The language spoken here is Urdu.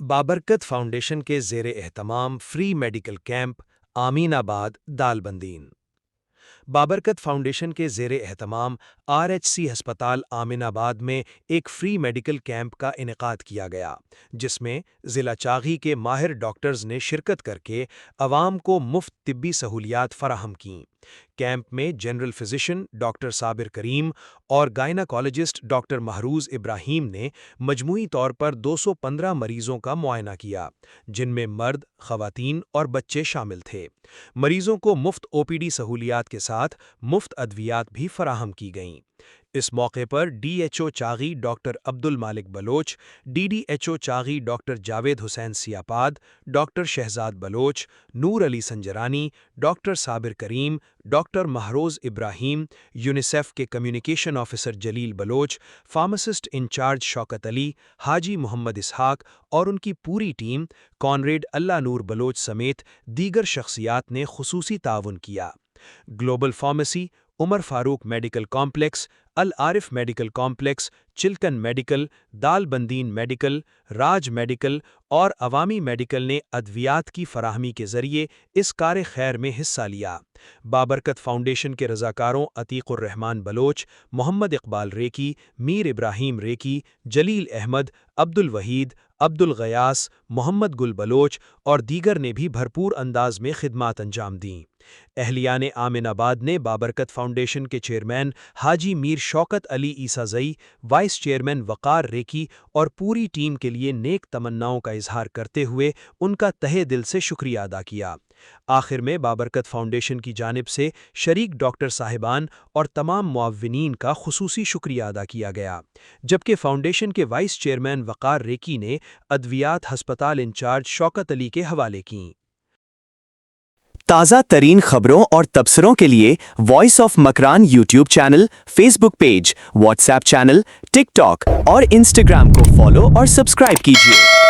بابرکت فاؤنڈیشن کے زیر اہتمام فری میڈیکل کیمپ آمین آباد دالبندین۔ بابرکت فاؤنڈیشن کے زیر اہتمام RHC ہسپتال آمین آباد میں ایک فری میڈیکل کیمپ کا انعقاد کیا گیا، جس میں ضلع چاغی کے ماہر ڈاکٹرز نے شرکت کر کے عوام کو مفت طبی سہولیات فراہم کیں۔ کیمپ میں جنرل فزیشین ڈاکٹر صابر کریم اور گائناکالوجسٹ ڈاکٹر محروز ابراہیم نے مجموعی طور پر 215 مریضوں کا معائنہ کیا، جن میں مرد، خواتین اور بچے شامل تھے۔ مریضوں کو مفت OPD سہولیات کے ساتھ مفت ادویات بھی فراہم کی گئیں۔ اس موقع پر DHO چاغی ڈاکٹر عبد المالک بلوچ، DDHO چاغی ڈاکٹر جاوید حسین سیاپاد، ڈاکٹر شہزاد بلوچ، نور علی سنجرانی، ڈاکٹر صابر کریم، ڈاکٹر محروز ابراہیم، یونیسیف کے کمیونیکیشن آفیسر جلیل بلوچ، فارماسسٹ انچارج شوکت علی، حاجی محمد اسحاق اور ان کی پوری ٹیم، کانریڈ اللہ نور بلوچ سمیت دیگر شخصیات نے خصوصی تعاون کیا۔ Global pharmacy, Umar Farooq medical complex, Al-Arif medical complex, چلکن medical, Dalbandin medical, Raj medical اور عوامی میڈیکل نے ادویات کی فراہمی کے ذریعے اس کار خیر میں حصہ لیا۔ بابرکت فاؤنڈیشن کے رضاکاروں عتیق الرحمان بلوچ، محمد اقبال ریکی، میر ابراہیم ریکی، جلیل احمد، عبد الوحید، عبد الغیاث، محمد گل بلوچ اور دیگر نے بھی بھرپور انداز میں خدمات انجام دیں۔ اہلیان آمین آباد نے بابرکت فاؤنڈیشن کے چیئرمین حاجی میر شوکت علی عیسیٰ زئی، وائس چیئرمین وقار ریکی اور پوری ٹیم کے لیے نیک تمناؤں کا اظہار کرتے ہوئے ان کا تہہ دل سے شکریہ ادا کیا۔ آخر میں بابرکت فاؤنڈیشن کی جانب سے شریک ڈاکٹر صاحبان اور تمام معاونین کا خصوصی شکریہ ادا کیا گیا، جبکہ فاؤنڈیشن کے وائس چیئرمین وقار ریکی نے ادویات ہسپتال انچارج شوکت علی کے حوالے کیں۔ تازہ ترین خبروں اور تبصروں کے لیے voice of Makran YouTube channel, Facebook page, WhatsApp channel, TikTok اور انسٹاگرام کو فالو اور سبسکرائب کیجیے۔